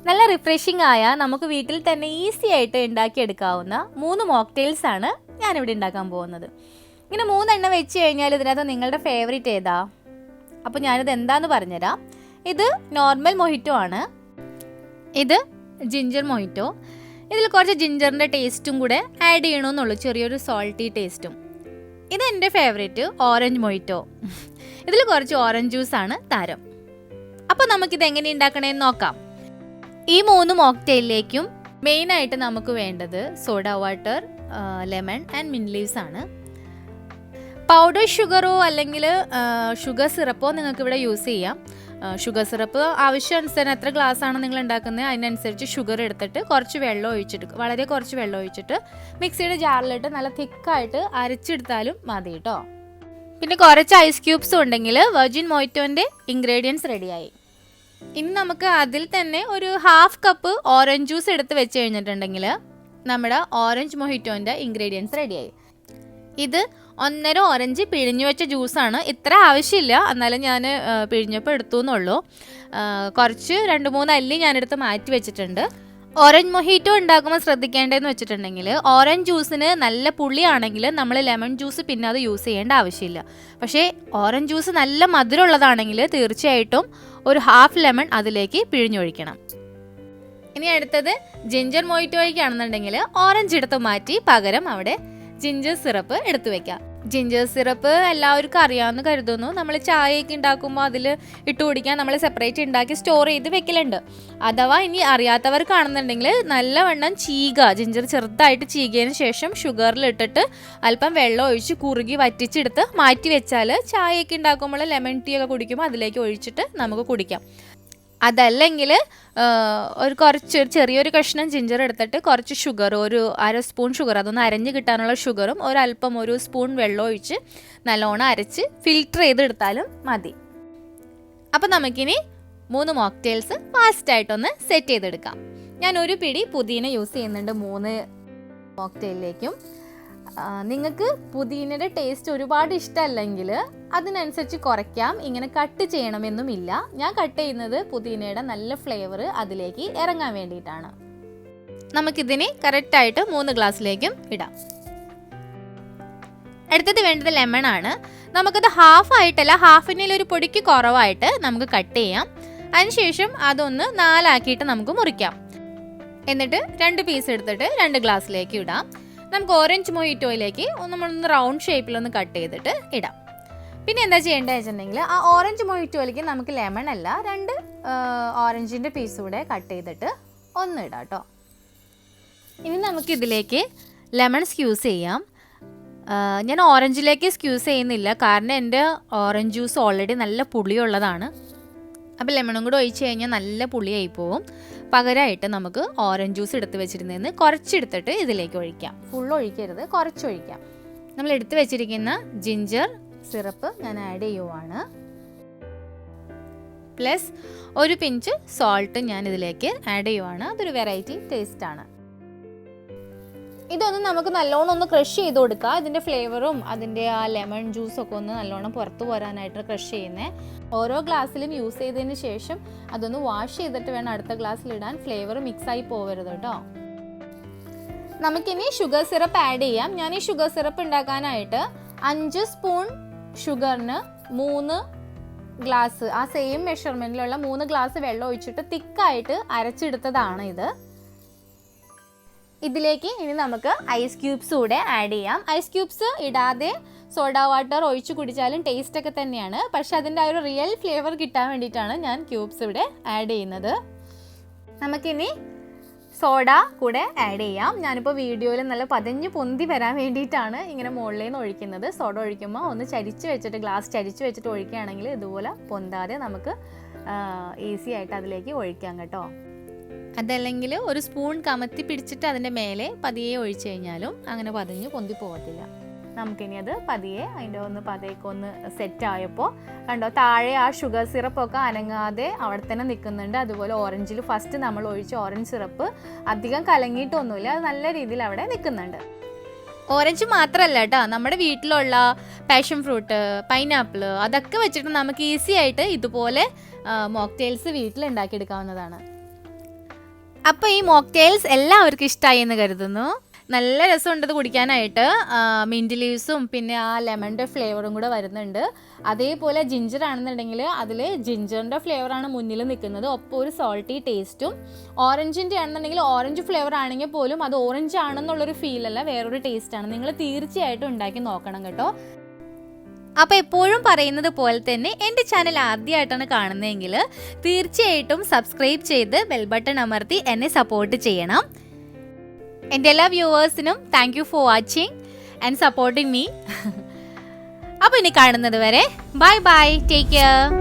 നല്ല റിഫ്രഷിംഗ് ആയ നമുക്ക് വീട്ടിൽ തന്നെ ഈസി ആയിട്ട് ഉണ്ടാക്കിയെടുക്കാവുന്ന 3 മോക്ടെയിൽസ് ആണ് ഞാനിവിടെ ഉണ്ടാക്കാൻ പോകുന്നത്. ഇങ്ങനെ 3 എണ്ണം വെച്ച് കഴിഞ്ഞാൽ ഇതിനകത്ത് നിങ്ങളുടെ ഫേവറേറ്റ് ഏതാ? അപ്പോൾ ഞാനിത് എന്താന്ന് പറഞ്ഞുതരാം. ഇത് നോർമൽ മൊഹിറ്റോ ആണ്. ഇത് ജിഞ്ചർ മൊഹിറ്റോ. ഇതിൽ കുറച്ച് ജിഞ്ചറിൻ്റെ ടേസ്റ്റും കൂടെ ആഡ് ചെയ്യണമെന്നുള്ളൂ, ചെറിയൊരു സോൾട്ടി ടേസ്റ്റും. ഇത് എൻ്റെ ഫേവറേറ്റ് ഓറഞ്ച് മൊഹിറ്റോ. ഇതിൽ കുറച്ച് ഓറഞ്ച് ജ്യൂസാണ് താരം. അപ്പോൾ നമുക്കിത് എങ്ങനെ ഉണ്ടാക്കണമെന്ന് നോക്കാം. ഈ 3 മോക്ടെയിലിലേക്കും മെയിനായിട്ട് നമുക്ക് വേണ്ടത് soda water, lemon and mint leaves ആണ്. പൗഡർ ഷുഗറോ അല്ലെങ്കിൽ ഷുഗർ സിറപ്പോ നിങ്ങൾക്ക് ഇവിടെ യൂസ് ചെയ്യാം. ഷുഗർ സിറപ്പ് ആവശ്യാനുസരണം എത്ര ഗ്ലാസ് ആണ് നിങ്ങൾ ഉണ്ടാക്കുന്നത് അതിനനുസരിച്ച് ഷുഗർ എടുത്തിട്ട് കുറച്ച് വെള്ളം ഒഴിച്ചിട്ട്, വളരെ കുറച്ച് വെള്ളം ഒഴിച്ചിട്ട് മിക്സിയുടെ ജാറിലിട്ട് നല്ല തിക്കായിട്ട് അരച്ചെടുത്താലും മതി കേട്ടോ. പിന്നെ കുറച്ച് ഐസ് ക്യൂബ്സും ഉണ്ടെങ്കിൽ വെർജിൻ മൊഹിറ്റോൻ്റെ ഇൻഗ്രീഡിയൻസ് റെഡിയായി. ഇനി നമുക്ക് അതിൽ തന്നെ ഒരു 1/2 കപ്പ് ഓറഞ്ച് ജ്യൂസ് എടുത്ത് വെച്ച് കഴിഞ്ഞിട്ടുണ്ടെങ്കിൽ നമ്മുടെ ഓറഞ്ച് മൊഹിറ്റോൻ്റെ ഇൻഗ്രീഡിയൻസ് റെഡിയായി. ഇത് 1.5 ഓറഞ്ച് പിഴിഞ്ഞു വെച്ച ജ്യൂസാണ്. ഇത്ര ആവശ്യമില്ല, എന്നാലും ഞാൻ പിഴിഞ്ഞപ്പോൾ എടുത്തു എന്നുള്ളൂ. കുറച്ച് 2-3 അല്ലി ഞാനെടുത്ത് മാറ്റി വെച്ചിട്ടുണ്ട്. ഓറഞ്ച് മൊഹിറ്റോ ഉണ്ടാക്കുമ്പോൾ ശ്രദ്ധിക്കേണ്ടതെന്ന് വെച്ചിട്ടുണ്ടെങ്കിൽ ഓറഞ്ച് ജ്യൂസിന് നല്ല പുളിയാണെങ്കിൽ നമ്മൾ ലെമൺ ജ്യൂസ് പിന്നെ അത് യൂസ് ചെയ്യേണ്ട ആവശ്യമില്ല. പക്ഷേ ഓറഞ്ച് ജ്യൂസ് നല്ല മധുരമുള്ളതാണെങ്കിൽ തീർച്ചയായിട്ടും ഒരു 1/2 ലെമൺ അതിലേക്ക് പിഴിഞ്ഞൊഴിക്കണം. ഇനി അടുത്തത് ജിഞ്ചർ മൊഹിറ്റോയ്ക്കാണെന്നുണ്ടെങ്കിൽ ഓറഞ്ച് എടുത്ത് മാറ്റി പകരം അവിടെ ജിഞ്ചർ സിറപ്പ് എടുത്തു വെക്കാം. ജിഞ്ചർ സിറപ്പ് എല്ലാവർക്കും അറിയാമെന്ന് കരുതുന്നു. നമ്മൾ ചായയൊക്കെ ഉണ്ടാക്കുമ്പോൾ അതിൽ ഇട്ട് കുടിക്കാൻ നമ്മൾ സെപ്പറേറ്റ് ഉണ്ടാക്കി സ്റ്റോർ ചെയ്ത് വെക്കലുണ്ട്. അഥവാ ഇനി അറിയാത്തവർക്കാണെന്നുണ്ടെങ്കിൽ നല്ലവണ്ണം ജിഞ്ചർ ചെറുതായിട്ട് ചീകിയതിന് ശേഷം ഷുഗറിൽ ഇട്ടിട്ട് അല്പം വെള്ളം ഒഴിച്ച് കുറുകി വറ്റിച്ചെടുത്ത് മാറ്റി വെച്ചാൽ ചായയൊക്കെ ഉണ്ടാക്കുമ്പോൾ ലെമൺ ടീ ഒക്കെ കുടിക്കുമ്പോൾ അതിലേക്ക് ഒഴിച്ചിട്ട് നമുക്ക് കുടിക്കാം. അതല്ലെങ്കിൽ ചെറിയൊരു കഷ്ണം ജിഞ്ചർ എടുത്തിട്ട് കുറച്ച് ഷുഗർ, ഒരു 1/2 സ്പൂൺ ഷുഗർ, അതൊന്ന് അരഞ്ഞ് കിട്ടാനുള്ള ഷുഗറും ഒരല്പം 1 സ്പൂൺ വെള്ളം ഒഴിച്ച് നല്ലോണം അരച്ച് ഫിൽറ്റർ ചെയ്തെടുത്താലും മതി. അപ്പം നമുക്കിനി 3 മോക്ടെയിൽസ് ഫാസ്റ്റായിട്ടൊന്ന് സെറ്റ് ചെയ്തെടുക്കാം. ഞാൻ ഒരു പിടി പുതിന യൂസ് ചെയ്യുന്നുണ്ട് 3 മോക്ടെയിലിലേക്കും. നിങ്ങൾക്ക് പുതിനയുടെ ടേസ്റ്റ് ഒരുപാട് ഇഷ്ടമല്ലെങ്കിൽ അതിനനുസരിച്ച് കുറയ്ക്കാം. ഇങ്ങനെ കട്ട് ചെയ്യണമെന്നുമില്ല. ഞാൻ കട്ട് ചെയ്യുന്നത് പുതിനയുടെ നല്ല ഫ്ലേവർ അതിലേക്ക് ഇറങ്ങാൻ വേണ്ടിയിട്ടാണ്. നമുക്കിതിനെ കറക്റ്റായിട്ട് 3 ഗ്ലാസ്സിലേക്കും ഇടാം. അടുത്തത് വേണ്ടത് ലെമൺ ആണ്. നമുക്കത് ഹാഫ് ആയിട്ടല്ല, ഹാഫിനിൽ ഒരു പൊടിക്ക് കുറവായിട്ട് നമുക്ക് കട്ട് ചെയ്യാം. അതിനുശേഷം അതൊന്ന് 4 ആക്കിയിട്ട് നമുക്ക് മുറിക്കാം. എന്നിട്ട് 2 പീസ് എടുത്തിട്ട് 2 ഗ്ലാസ്സിലേക്ക് ഇടാം. നമുക്ക് ഓറഞ്ച് മൊഹിറ്റോയിലേക്ക് നമ്മളൊന്ന് റൗണ്ട് ഷേപ്പിലൊന്ന് കട്ട് ചെയ്തിട്ട് ഇടാം. പിന്നെ എന്താ ചെയ്യേണ്ടത് വെച്ചിട്ടുണ്ടെങ്കിൽ ആ ഓറഞ്ച് മൊഹിറ്റോയിലേക്ക് നമുക്ക് ലെമൺ അല്ല 2 ഓറഞ്ചിൻ്റെ പീസ് കൂടെ കട്ട് ചെയ്തിട്ട് ഒന്ന് ഇടാം കേട്ടോ. ഇനി നമുക്കിതിലേക്ക് ലെമൺ സ്ക്യൂസ് ചെയ്യാം. ഞാൻ ഓറഞ്ചിലേക്ക് സ്ക്യൂസ് ചെയ്യുന്നില്ല, കാരണം എൻ്റെ ഓറഞ്ച് ജ്യൂസ് ഓൾറെഡി നല്ല പുളിയുള്ളതാണ്. അപ്പോൾ ലെമണും കൂടെ ഒഴിച്ച് കഴിഞ്ഞാൽ നല്ല പുളിയായി പോവും. പകരമായിട്ട് നമുക്ക് ഓറഞ്ച് ജ്യൂസ് എടുത്ത് വെച്ചിരുന്നതിന് കുറച്ചെടുത്തിട്ട് ഇതിലേക്ക് ഒഴിക്കാം. ഫുൾ ഒഴിക്കരുത്, കുറച്ചൊഴിക്കാം. നമ്മൾ എടുത്ത് വെച്ചിരിക്കുന്ന ജിഞ്ചർ സിറപ്പ് ഞാൻ ആഡ് ചെയ്യുവാണ്. പ്ലസ് ഒരു പിഞ്ച് സോൾട്ട് ഞാൻ ഇതിലേക്ക് ആഡ് ചെയ്യുവാണ്. അതൊരു വെറൈറ്റി ടേസ്റ്റാണ്. ഇതൊന്ന് നമുക്ക് നല്ലോണം ഒന്ന് ക്രഷ് ചെയ്ത് കൊടുക്കുക. ഇതിൻ്റെ ഫ്ലേവറും അതിൻ്റെ ആ ലെമൺ ജ്യൂസൊക്കെ ഒന്ന് നല്ലോണം പുറത്ത് പോരാനായിട്ട് ക്രഷ് ചെയ്യുന്നത്. ഓരോ ഗ്ലാസ്സിലും യൂസ് ചെയ്തതിന് ശേഷം അതൊന്ന് വാഷ് ചെയ്തിട്ട് വേണം അടുത്ത ഗ്ലാസ്സിലിടാൻ. ഫ്ലേവർ മിക്സായി പോകരുത് കേട്ടോ. നമുക്കിനി ഷുഗർ സിറപ്പ് ആഡ് ചെയ്യാം. ഞാൻ ഈ ഷുഗർ സിറപ്പ് ഉണ്ടാക്കാനായിട്ട് 5 സ്പൂൺ ഷുഗറിന് 3 ഗ്ലാസ്, ആ സെയിം മെഷർമെൻറ്റിലുള്ള 3 ഗ്ലാസ് വെള്ളം ഒഴിച്ചിട്ട് തിക്കായിട്ട് അരച്ചെടുത്തതാണ് ഇത്. ഇതിലേക്ക് ഇനി നമുക്ക് ഐസ് ക്യൂബ്സ് കൂടെ ആഡ് ചെയ്യാം. ഐസ് ക്യൂബ്സ് ഇടാതെ സോഡ വാട്ടർ ഒഴിച്ച് കുടിച്ചാലും ടേസ്റ്റൊക്കെ തന്നെയാണ്. പക്ഷെ അതിൻ്റെ ആ ഒരു റിയൽ ഫ്ലേവർ കിട്ടാൻ വേണ്ടിയിട്ടാണ് ഞാൻ ക്യൂബ്സ് ഇവിടെ ആഡ് ചെയ്യുന്നത്. നമുക്കിനി സോഡ കൂടെ ആഡ് ചെയ്യാം. ഞാനിപ്പോൾ വീഡിയോയിൽ നല്ല പതഞ്ഞ് പൊന്തി വരാൻ വേണ്ടിയിട്ടാണ് ഇങ്ങനെ മുകളിൽ നിന്ന് ഒഴിക്കുന്നത്. സോഡ ഒഴിക്കുമ്പോൾ ഒന്ന് ചരിച്ച് വെച്ചിട്ട്, ഗ്ലാസ് ചരിച്ച് വെച്ചിട്ട് ഒഴിക്കുകയാണെങ്കിൽ ഇതുപോലെ പൊന്താതെ നമുക്ക് ഈസി ആയിട്ട് അതിലേക്ക് ഒഴിക്കാം കേട്ടോ. അതല്ലെങ്കിൽ ഒരു സ്പൂൺ കമത്തി പിടിച്ചിട്ട് അതിൻ്റെ മേലെ പതിയെ ഒഴിച്ചു കഴിഞ്ഞാലും അങ്ങനെ പതിഞ്ഞ് പൊന്തി പോകത്തില്ല. നമുക്കിനി അത് പതിയെ അതിൻ്റെ പതിയൊക്കെ ഒന്ന് സെറ്റായപ്പോൾ കണ്ടോ, താഴെ ആ ഷുഗർ സിറപ്പൊക്കെ അനങ്ങാതെ അവിടെ തന്നെ നിൽക്കുന്നുണ്ട്. അതുപോലെ ഓറഞ്ചിൽ ഫസ്റ്റ് നമ്മൾ ഒഴിച്ച ഓറഞ്ച് സിറപ്പ് അധികം കലങ്ങിയിട്ടൊന്നുമില്ല, അത് നല്ല രീതിയിൽ അവിടെ നിൽക്കുന്നുണ്ട്. ഓറഞ്ച് മാത്രമല്ല കേട്ടോ, നമ്മുടെ വീട്ടിലുള്ള പാഷൻ ഫ്രൂട്ട്, പൈനാപ്പിൾ, അതൊക്കെ വെച്ചിട്ട് നമുക്ക് ഈസി ആയിട്ട് ഇതുപോലെ മോക്ടെയിൽസ് വീട്ടിൽ ഉണ്ടാക്കിയെടുക്കാവുന്നതാണ്. അപ്പോൾ ഈ മോക്ടെയിൽസ് എല്ലാവർക്കും ഇഷ്ടമായി എന്ന് കരുതുന്നു. നല്ല രസമുണ്ട് ഇത് കുടിക്കാനായിട്ട്. മിൻറ്റ് ലീവ്സും പിന്നെ ആ ലെമണിൻ്റെ ഫ്ലേവറും കൂടെ വരുന്നുണ്ട്. അതേപോലെ ജിഞ്ചർ ആണെന്നുണ്ടെങ്കിൽ അതിൽ ജിഞ്ചറിൻ്റെ ഫ്ലേവറാണ് മുന്നിൽ നിൽക്കുന്നത്, ഒപ്പം ഒരു സോൾട്ടി ടേസ്റ്റും. ഓറഞ്ചിൻ്റെ ആണെന്നുണ്ടെങ്കിൽ ഓറഞ്ച് ഫ്ലേവർ ആണെങ്കിൽ പോലും അത് ഓറഞ്ച് ആണെന്നുള്ളൊരു ഫീലല്ല, വേറൊരു ടേസ്റ്റാണ്. നിങ്ങൾ തീർച്ചയായിട്ടും ഉണ്ടാക്കി നോക്കണം കേട്ടോ. അപ്പോൾ എപ്പോഴും പറയുന്നത് പോലെ തന്നെ എൻ്റെ ചാനൽ ആദ്യമായിട്ടാണ് കാണുന്നതെങ്കിൽ തീർച്ചയായിട്ടും സബ്സ്ക്രൈബ് ചെയ്ത് ബെൽ ബട്ടൺ അമർത്തി എന്നെ സപ്പോർട്ട് ചെയ്യണം. എൻ്റെ എല്ലാ വ്യൂവേഴ്സിനും thank you for watching and supporting me. അപ്പോൾ ഇനി കാണുന്നത് വരെ ബൈ ബൈ, ടേക്ക് കെയർ.